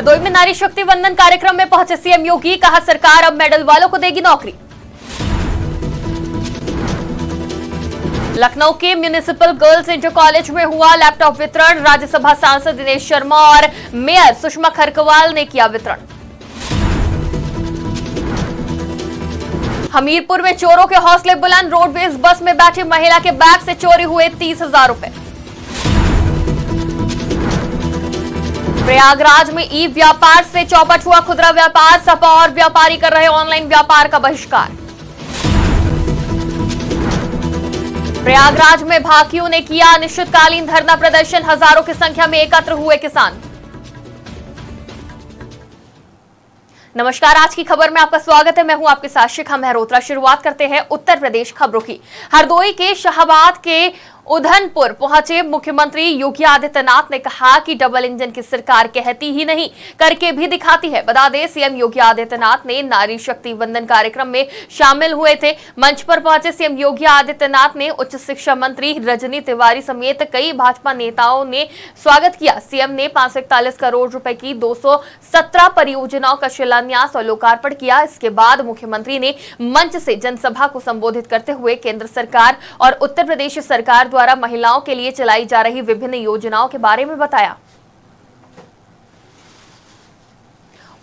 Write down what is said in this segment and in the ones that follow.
हरदोई में नारी शक्ति वंदन कार्यक्रम में पहुंचे सीएम योगी, कहा सरकार अब मेडल वालों को देगी नौकरी। लखनऊ के म्युनिसिपल गर्ल्स इंटर कॉलेज में हुआ लैपटॉप वितरण, राज्यसभा सांसद दिनेश शर्मा और मेयर सुषमा खरकवाल ने किया वितरण। हमीरपुर में चोरों के हौसले बुलंद, रोडवेज बस में बैठी महिला के बैग से चोरी हुए 30,000 रुपए। प्रयागराज में ई व्यापार से चौपट हुआ खुदरा व्यापार, सपा और व्यापारी कर रहे ऑनलाइन व्यापार का बहिष्कार। प्रयागराज में भाकियों ने किया अनिश्चितकालीन धरना प्रदर्शन, हजारों की संख्या में एकत्र हुए किसान। नमस्कार, आज की खबर में आपका स्वागत है। मैं हूं आपके साथ शिखा मेहरोत्रा। शुरुआत करते हैं उत्तर प्रदेश खबरों की। हरदोई के शाहबाद के उधनपुर पहुंचे मुख्यमंत्री योगी आदित्यनाथ ने कहा कि डबल इंजन की सरकार कहती ही नहीं, करके भी दिखाती है। बता दें, सीएम योगी आदित्यनाथ ने नारी शक्ति वंदन कार्यक्रम में शामिल हुए थे। मंच पर पहुंचे सीएम योगी आदित्यनाथ ने उच्च शिक्षा मंत्री रजनी तिवारी समेत कई भाजपा नेताओं ने स्वागत किया। सीएम ने 541 करोड़ रुपए की 217 परियोजनाओं का शिलान्यास और लोकार्पण किया। इसके बाद मुख्यमंत्री ने मंच से जनसभा को संबोधित करते हुए केंद्र सरकार और उत्तर प्रदेश सरकार द्वारा महिलाओं के लिए चलाई जा रही विभिन्न योजनाओं के बारे में बताया।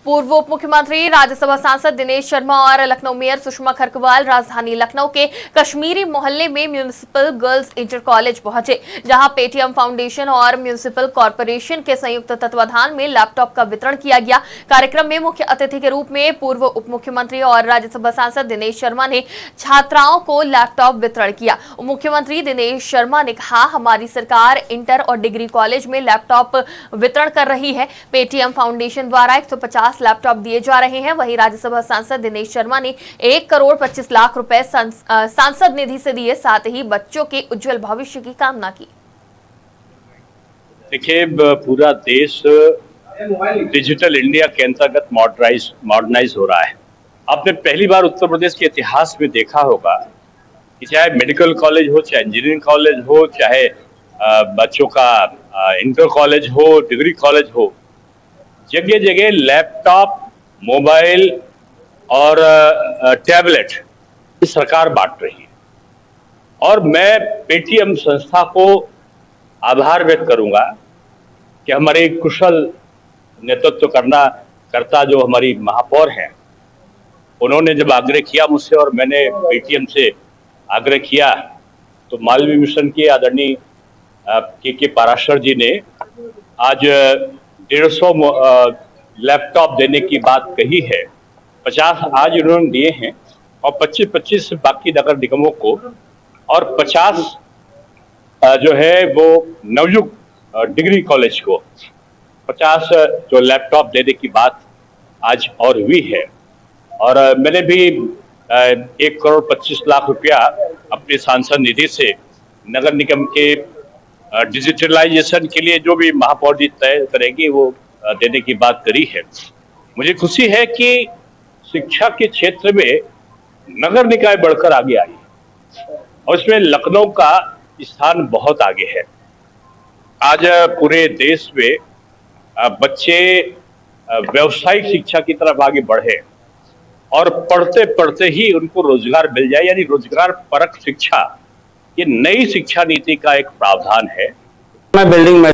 पूर्व उप मुख्यमंत्री, राज्यसभा सांसद दिनेश शर्मा और लखनऊ मेयर सुषमा खरकवाल राजधानी लखनऊ के कश्मीरी मोहल्ले में म्युनिसिपल गर्ल्स इंटर कॉलेज पहुंचे, जहां पेटीएम फाउंडेशन और म्युनिसिपल कॉर्पोरेशन के संयुक्त तत्वाधान में लैपटॉप का वितरण किया गया। कार्यक्रम में मुख्य अतिथि के रूप में पूर्व उप मुख्यमंत्री और राज्यसभा सांसद दिनेश शर्मा ने छात्राओं को लैपटॉप वितरण किया। उप मुख्यमंत्री दिनेश शर्मा ने कहा, हमारी सरकार इंटर और डिग्री कॉलेज में लैपटॉप वितरण कर रही है। पेटीएम फाउंडेशन द्वारा 150 लैपटॉप दिए जा रहे हैं। वहीं राज्यसभा सांसद दिनेश शर्मा ने 1 करोड़ 25 लाख रुपए सांसद निधि से दिए, साथ ही बच्चों के उज्जवल भविष्य की कामना की। देखिए, पूरा देश डिजिटल इंडिया के अंतर्गत मॉडर्नाइज हो रहा है। आपने पहली बार उत्तर प्रदेश के इतिहास में देखा होगा कि चाहे मेडिकल कॉलेज हो, चाहे इंजीनियरिंग कॉलेज हो, चाहे बच्चों का इंटर कॉलेज हो, डिग्री कॉलेज हो, जगह जगह लैपटॉप, मोबाइल और टैबलेट सरकार बांट रही है। और मैं पेटीएम संस्था को आभार व्यक्त करूंगा कि हमारे कुशल नेतृत्व करता जो हमारी महापौर हैं, उन्होंने जब आग्रह किया मुझसे और मैंने पेटीएम से आग्रह किया, तो मालवीय मिशन के आदरणीय के पाराशर जी ने आज 150 लैपटॉप देने की बात कही है। 50 आज उन्होंने दिए हैं और 25 बाकी नगर निगमों को, और 50 जो है वो नवयुग डिग्री कॉलेज को 50 जो लैपटॉप देने की बात आज और हुई है। और मैंने भी 1 करोड़ 25 लाख रुपया अपने सांसद निधि से नगर निगम के डिजिटलाइजेशन के लिए जो भी महापौर जी तय करेंगी वो देने की बात करी है। मुझे खुशी है कि शिक्षा के क्षेत्र में नगर निकाय बढ़कर आगे आई है और इसमें लखनऊ का स्थान बहुत आगे है। आज पूरे देश में बच्चे व्यावसायिक शिक्षा की तरफ आगे बढ़े और पढ़ते पढ़ते ही उनको रोजगार मिल जाए, यानी रोजगार परक शिक्षा, ये नई शिक्षा नीति का एक प्रावधान है। बिल्डिंग में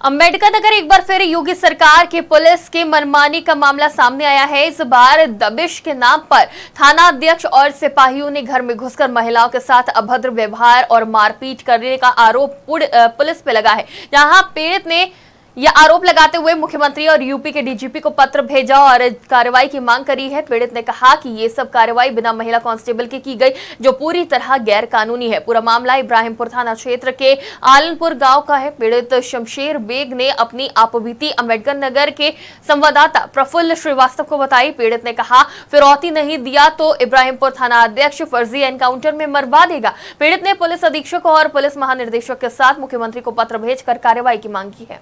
अंबेडकर नगर एक बार फिर योगी सरकार के पुलिस के मनमानी का मामला सामने आया है। इस बार दबिश के नाम पर थाना अध्यक्ष और सिपाहियों ने घर में घुसकर महिलाओं के साथ अभद्र व्यवहार और मारपीट करने का आरोप पुलिस पे लगा है, जहां पीड़ित ने यह आरोप लगाते हुए मुख्यमंत्री और यूपी के डीजीपी को पत्र भेजा और कार्रवाई की मांग करी है। पीड़ित ने कहा कि ये सब कार्रवाई बिना महिला कांस्टेबल की गई, जो पूरी तरह गैर कानूनी है। पूरा मामला इब्राहिमपुर थाना क्षेत्र के आलनपुर गांव का है। पीड़ित शमशेर बेग ने अपनी आपबीती अम्बेडकर नगर के संवाददाता प्रफुल्ल श्रीवास्तव को बताई। पीड़ित ने कहा, फिरौती नहीं दिया तो इब्राहिमपुर थाना अध्यक्ष फर्जी एनकाउंटर में मरवा देगा। पीड़ित ने पुलिस अधीक्षक और पुलिस महानिदेशक के साथ मुख्यमंत्री को पत्र भेजकर कार्रवाई की मांग की है।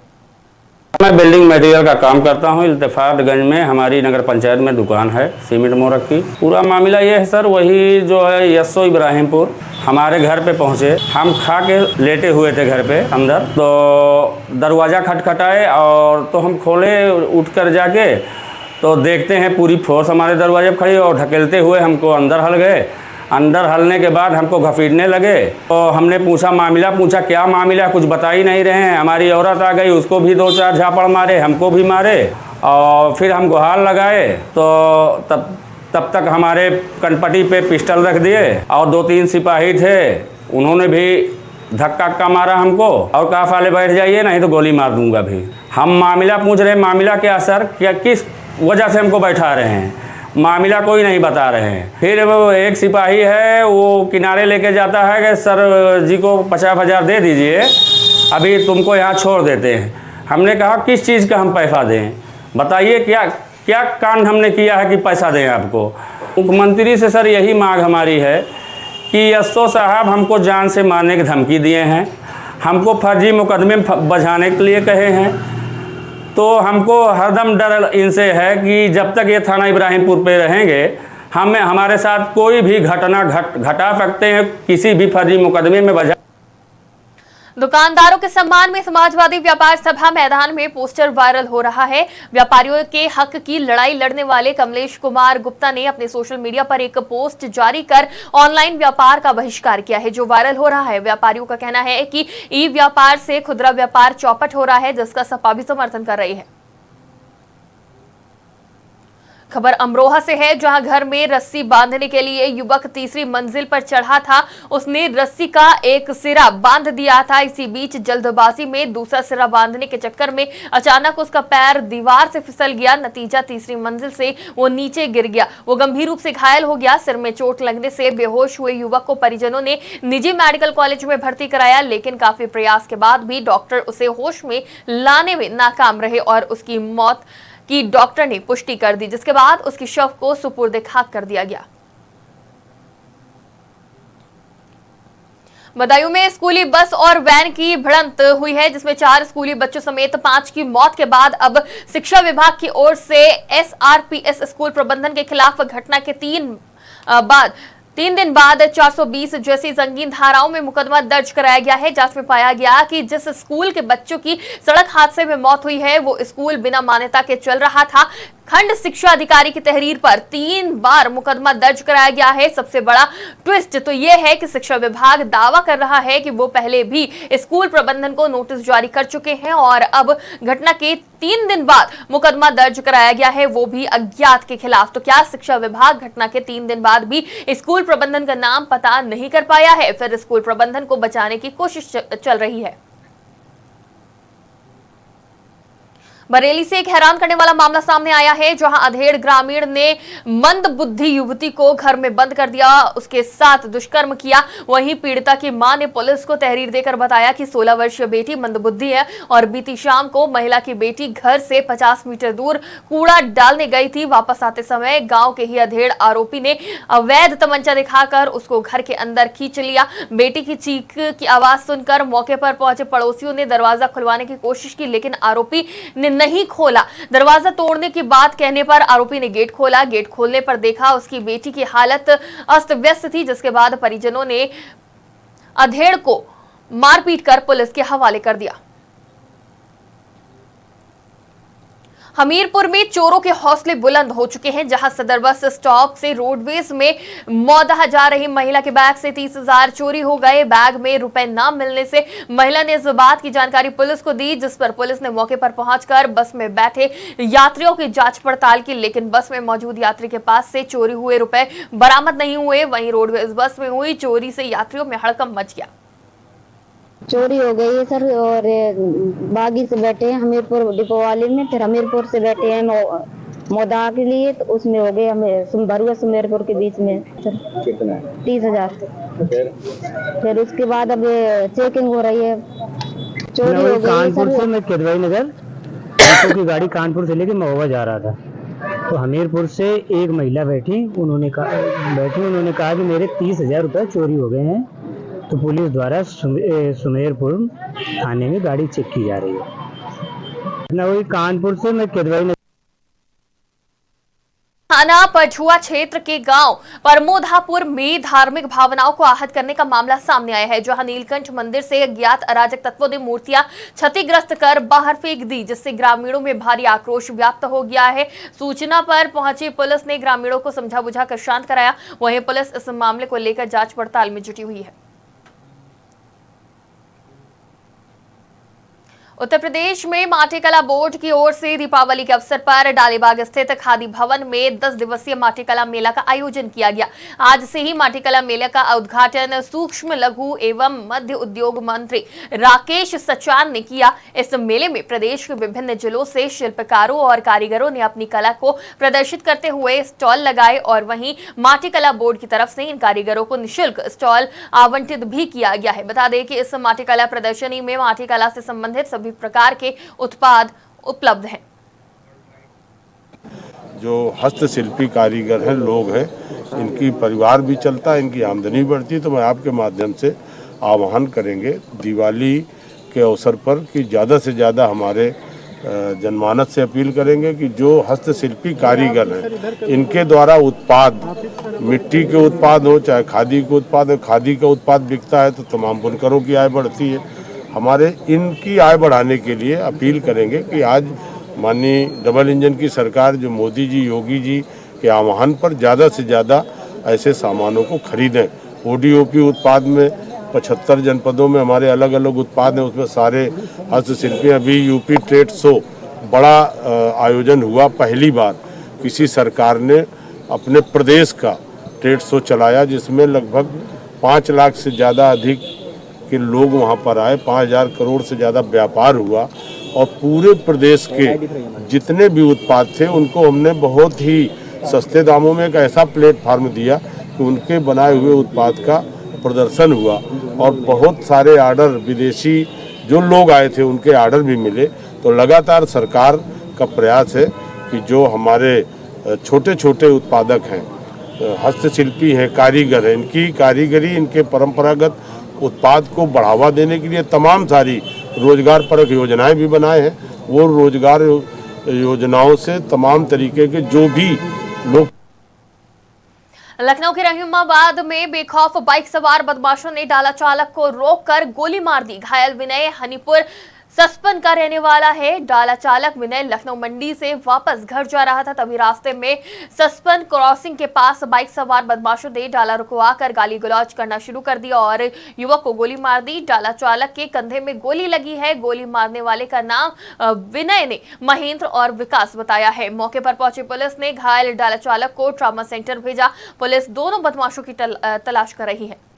मैं बिल्डिंग मटेरियल का काम करता हूँ। इल्तिफातगंज में हमारी नगर पंचायत में दुकान है सीमेंट मोरक की। पूरा मामला ये है सर, वही जो है यस्सो इब्राहिमपुर हमारे घर पे पहुँचे। हम खा के लेटे हुए थे घर पे अंदर, तो दरवाज़ा खटखटाए और तो हम खोले, उठकर जाके तो देखते हैं पूरी फोर्स हमारे दरवाजे पर खड़ी और ढकेलते हुए हमको अंदर हल गए। अंदर हलने के बाद हमको घसीटने लगे। तो हमने पूछा क्या मामला, कुछ बता ही नहीं रहे हैं। हमारी औरत आ गई, उसको भी 2-4 झापड़ मारे, हमको भी मारे और फिर हम गुहार लगाए। तो तब तक हमारे कनपटी पे पिस्टल रख दिए और 2-3 सिपाही थे, उन्होंने भी धक्का मारा हमको और कहा साले बैठ जाइए नहीं तो गोली मार दूंगा भी। हम मामला पूछ रहे हैं, मामला क्या सर, क्या किस वजह से हमको बैठा रहे हैं, मामला कोई नहीं बता रहे हैं। फिर वो एक सिपाही है, वो किनारे लेके जाता है कि सर जी को 50,000 दे दीजिए, अभी तुमको यहाँ छोड़ देते हैं। हमने कहा किस चीज़ का हम पैसा दें, बताइए क्या कांड हमने किया है कि पैसा दें आपको। मुख्यमंत्री से सर यही मांग हमारी है कि यस्सो साहब हमको जान से मारने की धमकी दिए हैं, हमको फर्जी मुकदमे बजाने के लिए कहे हैं। तो हमको हरदम डर इनसे है कि जब तक ये थाना इब्राहिमपुर पे रहेंगे, हमारे साथ कोई भी घटना घटा सकते हैं, किसी भी फर्जी मुकदमे में बजा। दुकानदारों के सम्मान में समाजवादी व्यापार सभा मैदान में पोस्टर वायरल हो रहा है। व्यापारियों के हक की लड़ाई लड़ने वाले कमलेश कुमार गुप्ता ने अपने सोशल मीडिया पर एक पोस्ट जारी कर ऑनलाइन व्यापार का बहिष्कार किया है, जो वायरल हो रहा है। व्यापारियों का कहना है कि ई व्यापार से खुदरा व्यापार चौपट हो रहा है, जिसका सपा भी समर्थन कर रही है। खबर अमरोहा से है, जहां घर में रस्सी बांधने के लिए युवक तीसरी मंजिल पर चढ़ा था। उसने रस्सी का एक सिरा बांध दिया था। इसी बीच जल्दबाजी में दूसरा सिरा बांधने के चक्कर में अचानक उसका पैर दीवार से फिसल गया। नतीजा तीसरी मंजिल से वो नीचे गिर गया। वो गंभीर रूप से घायल हो गया। सिर में चोट लगने से बेहोश हुए युवक को परिजनों ने निजी मेडिकल कॉलेज में भर्ती कराया, लेकिन काफी प्रयास के बाद भी डॉक्टर उसे होश में लाने में नाकाम रहे और उसकी मौत की डॉक्टर ने पुष्टि कर दी, जिसके बाद उसकी शव को सुपुर्द खाक कर दिया गया। बदायूं में स्कूली बस और वैन की भिड़ंत हुई है, जिसमें 4 स्कूली बच्चों समेत 5 की मौत के बाद अब शिक्षा विभाग की ओर से SRPS स्कूल प्रबंधन के खिलाफ घटना के 3 दिन बाद 420 जैसी संगीन धाराओं में मुकदमा दर्ज कराया गया है। जांच में पाया गया कि जिस स्कूल के बच्चों की सड़क हादसे में मौत हुई है, वो स्कूल बिना मान्यता के चल रहा था। खंड शिक्षा अधिकारी की तहरीर पर 3 बार मुकदमा दर्ज कराया गया है। सबसे बड़ा ट्विस्ट तो यह है कि शिक्षा विभाग दावा कर रहा है कि वो पहले भी स्कूल प्रबंधन को नोटिस जारी कर चुके हैं और अब घटना के 3 दिन बाद मुकदमा दर्ज कराया गया है, वो भी अज्ञात के खिलाफ। तो क्या शिक्षा विभाग घटना के 3 दिन बाद भी स्कूल प्रबंधन का नाम पता नहीं कर पाया है, फिर स्कूल प्रबंधन को बचाने की कोशिश चल रही है? बरेली से एक हैरान करने वाला मामला सामने आया है, जहां अधेड़ ग्रामीण ने मंदबुद्धि युवती को घर में बंद कर दिया, उसके साथ दुष्कर्म किया। वहीं पीड़िता की मां ने पुलिस को तहरीर देकर बताया कि 16 वर्षीय बेटी मंदबुद्धि है और बीती शाम को महिला की बेटी घर से 50 मीटर दूर कूड़ा डालने गई थी। वापस आते समय गांव के ही अधेड़ आरोपी ने अवैध तमंचा दिखाकर उसको घर के अंदर खींच लिया। बेटी की चीख की आवाज सुनकर मौके पर पहुंचे पड़ोसियों ने दरवाजा खुलवाने की कोशिश की, लेकिन आरोपी ने नहीं खोला। दरवाजा तोड़ने की बात कहने पर आरोपी ने गेट खोला। गेट खोलने पर देखा उसकी बेटी की हालत अस्त व्यस्त थी, जिसके बाद परिजनों ने अधेड़ को मारपीट कर पुलिस के हवाले कर दिया। हमीरपुर में चोरों के हौसले बुलंद हो चुके हैं, जहां सदर बस स्टॉप से रोडवेज में मौदा जा रही महिला के बैग से 30,000 चोरी हो गए। बैग में रुपए न मिलने से महिला ने इस बात की जानकारी पुलिस को दी, जिस पर पुलिस ने मौके पर पहुंचकर बस में बैठे यात्रियों की जांच पड़ताल की, लेकिन बस में मौजूद यात्री के पास से चोरी हुए रुपए बरामद नहीं हुए। वहीं रोडवेज बस में हुई चोरी से यात्रियों में हड़कंप मच गया। चोरी हो गई है सर, और बागी से बैठे हैं हमीरपुर डिपो वाले में, फिर हमीरपुर से बैठे हैं मोदा के लिए, तो उसमें हो गए हमें भरुआ सुमेरपुर के बीच में सर। कितना? 30,000। फिर उसके बाद अब चेकिंग हो रही है। चोरी हो गई कानपुर से मैं केदवाई नगर की गाड़ी कानपुर से लेके महोबा जा रहा था, तो हमीरपुर से एक महिला बैठी, उन्होंने कहा कि मेरे 30,000 रुपये चोरी हो गए हैं। तो पुलिस द्वारा सुमेरपुर थाने में गाड़ी चेक की जा रही है। ना वही कानपुर से मैं किदवई थाना पझुआ क्षेत्र के गांव परमोधापुर में धार्मिक भावनाओं को आहत करने का मामला सामने आया है, जहां नीलकंठ मंदिर से अज्ञात अराजक तत्वों ने मूर्तियां क्षतिग्रस्त कर बाहर फेंक दी, जिससे ग्रामीणों में भारी आक्रोश व्याप्त हो गया है। सूचना पर पहुंची पुलिस ने ग्रामीणों को समझा बुझाकर शांत कराया। वहीं पुलिस इस मामले को लेकर जांच पड़ताल में जुटी हुई है। उत्तर प्रदेश में माटीकला बोर्ड की ओर से दीपावली के अवसर पर डालीबाग स्थित खादी भवन में 10 दिवसीय माटीकला मेला का आयोजन किया गया। आज से ही माटीकला मेला का उद्घाटन सूक्ष्म लघु एवं मध्य उद्योग मंत्री राकेश सचान ने किया। इस मेले में प्रदेश के विभिन्न जिलों से शिल्पकारों और कारीगरों ने अपनी कला को प्रदर्शित करते हुए स्टॉल लगाए और वहीं माटीकला बोर्ड की तरफ से इन कारीगरों को निःशुल्क स्टॉल आवंटित भी किया गया है। बता दें कि इस माटीकला प्रदर्शनी में माटीकला से संबंधित सभी प्रकार के उत्पाद उपलब्ध हैं। जो हस्तशिल्पी कारीगर हैं, लोग हैं, इनकी परिवार भी चलता है, इनकी आमदनी बढ़ती है। तो मैं आपके माध्यम से आह्वान करेंगे दिवाली के अवसर पर कि ज़्यादा से ज़्यादा हमारे जनमानस से अपील करेंगे कि जो हस्तशिल्पी कारीगर हैं, इनके द्वारा उत्पाद, मिट्टी के उत्पाद हो चाहे खादी के उत्पाद हो, खादी का उत्पाद बिकता है तो तमाम बुनकरों की आय बढ़ती है। हमारे इनकी आय बढ़ाने के लिए अपील करेंगे कि आज माननीय डबल इंजन की सरकार जो मोदी जी, योगी जी के आह्वान पर ज़्यादा से ज़्यादा ऐसे सामानों को खरीदें। ओडीओपी उत्पाद में 75 जनपदों में हमारे अलग अलग उत्पाद हैं, उसमें सारे हस्तशिल्पी। अभी यूपी ट्रेड शो बड़ा आयोजन हुआ, पहली बार किसी सरकार ने अपने प्रदेश का ट्रेड शो चलाया, जिसमें लगभग 5 लाख से ज़्यादा अधिक के लोग वहाँ पर आए। 5000 करोड़ से ज़्यादा व्यापार हुआ और पूरे प्रदेश के जितने भी उत्पाद थे उनको हमने बहुत ही सस्ते दामों में एक ऐसा प्लेटफार्म दिया कि उनके बनाए हुए उत्पाद का प्रदर्शन हुआ और बहुत सारे आर्डर, विदेशी जो लोग आए थे उनके आर्डर भी मिले। तो लगातार सरकार का प्रयास है कि जो हमारे छोटे छोटे उत्पादक हैं, हस्तशिल्पी हैं, कारीगर हैं, इनकी कारीगरी, इनके परंपरागत उत्पाद को बढ़ावा देने के लिए तमाम सारी रोजगार परक योजनाएं भी बनाए हैं। वो रोजगार योजनाओं से तमाम तरीके के जो भी लोग। लखनऊ के रहीमाबाद में बेखौफ बाइक सवार बदमाशों ने डाला चालक को रोककर गोली मार दी। घायल विनय हनीपुर सस्पन का रहने वाला है। डाला चालक विनय लखनऊ मंडी से वापस घर जा रहा था, तभी रास्ते में सस्पन क्रॉसिंग के पास बाइक सवार बदमाशों ने डाला रुकवाकर गाली गलौज करना शुरू कर दिया और युवक को गोली मार दी। डाला चालक के कंधे में गोली लगी है। गोली मारने वाले का नाम विनय ने महेंद्र और विकास बताया है। मौके पर पहुंची पुलिस ने घायल डाला चालक को ट्रॉमा सेंटर भेजा। पुलिस दोनों बदमाशों की तलाश कर रही है।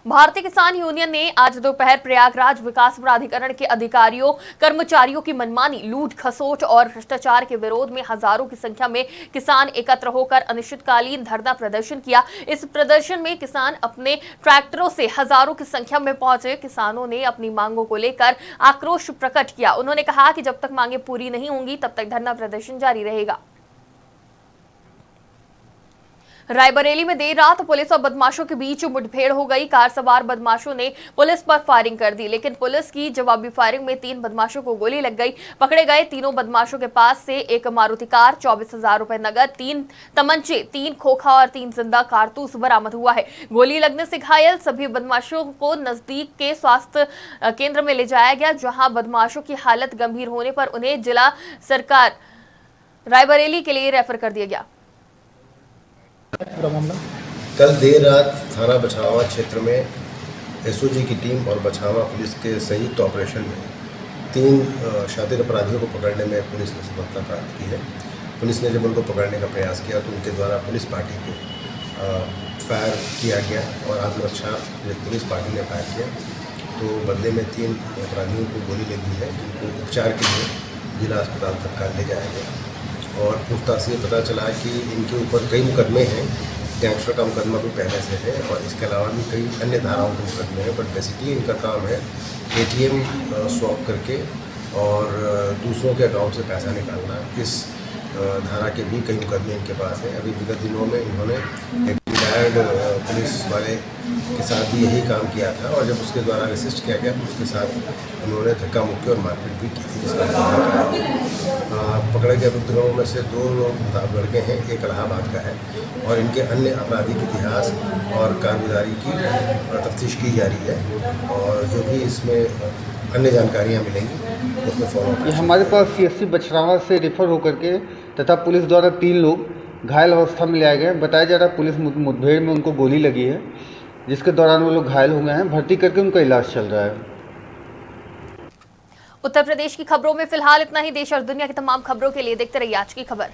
भारतीय किसान यूनियन ने आज दोपहर प्रयागराज विकास प्राधिकरण के अधिकारियों कर्मचारियों की मनमानी, लूट खसोट और भ्रष्टाचार के विरोध में हजारों की संख्या में किसान एकत्र होकर अनिश्चितकालीन धरना प्रदर्शन किया। इस प्रदर्शन में किसान अपने ट्रैक्टरों से हजारों की संख्या में पहुंचे। किसानों ने अपनी मांगों को लेकर आक्रोश प्रकट किया। उन्होंने कहा कि जब तक मांगे पूरी नहीं होंगी तब तक धरना प्रदर्शन जारी रहेगा। रायबरेली में देर रात पुलिस और बदमाशों के बीच मुठभेड़ हो गई। कार सवार बदमाशों ने पुलिस पर फायरिंग कर दी, लेकिन पुलिस की जवाबी फायरिंग में 3 बदमाशों को गोली लग गई। पकड़े गए तीनों बदमाशों के पास से एक मारुति कार, 24,000 रुपए नगद, 3 तमंचे, 3 खोखा और 3 जिंदा कारतूस बरामद हुआ है। गोली लगने से घायल सभी बदमाशों को नजदीक के स्वास्थ्य केंद्र में ले जाया गया, जहां बदमाशों की हालत गंभीर होने पर उन्हें जिला सरकार रायबरेली के लिए रेफर कर दिया गया। कल देर रात थाना बछावा क्षेत्र में एसओजी की टीम और बछावा पुलिस के संयुक्त ऑपरेशन में 3 शातिर अपराधियों को पकड़ने में पुलिस ने सफलता प्राप्त की है। पुलिस ने जब उनको पकड़ने का प्रयास किया तो उनके द्वारा पुलिस पार्टी को फायर किया गया और आत्मरक्षा जब पुलिस पार्टी ने फायर किया तो बदले में 3 अपराधियों को गोली लगी है, जिनको उपचार के लिए जिला अस्पताल तत्काल ले जाया गया। और पूछताछ से पता चला कि इनके ऊपर कई मुकदमे हैं। गैंगस्टर का मुकदमा भी पहले से है और इसके अलावा भी कई अन्य धाराओं के मुकदमे हैं। बट बेसिकली इनका काम है एटीएम स्वैप करके और दूसरों के अकाउंट से पैसा निकालना। इस धारा के भी कई मुकदमे इनके पास हैं। अभी विगत दिनों में इन्होंने रिटायर्ड पुलिस वाले के साथ भी यही काम किया था और जब उसके द्वारा असिस्ट किया गया तो उसके साथ उन्होंने धक्का मुक्की और मारपीट भी की थी, जिसका पकड़े गए अभियुक्तों में से 2 लोग लड़के हैं, एक इलाहाबाद का है और इनके अन्य आपराधिक इतिहास और कारगुजारी की तफ्तीश की जा रही है और जो भी इसमें अन्य जानकारियाँ मिलेंगी उसमें फॉलो। ये हमारे पास CSC बछरावा से रेफर होकर के तथा पुलिस द्वारा 3 लोग घायल अवस्था में लाए गए। बताया जा रहा है पुलिस मुठभेड़ में उनको गोली लगी है, जिसके दौरान वो लोग घायल हो गए हैं। भर्ती करके उनका इलाज चल रहा है। उत्तर प्रदेश की खबरों में फिलहाल इतना ही। देश और दुनिया की तमाम खबरों के लिए देखते रहिए आज की खबर।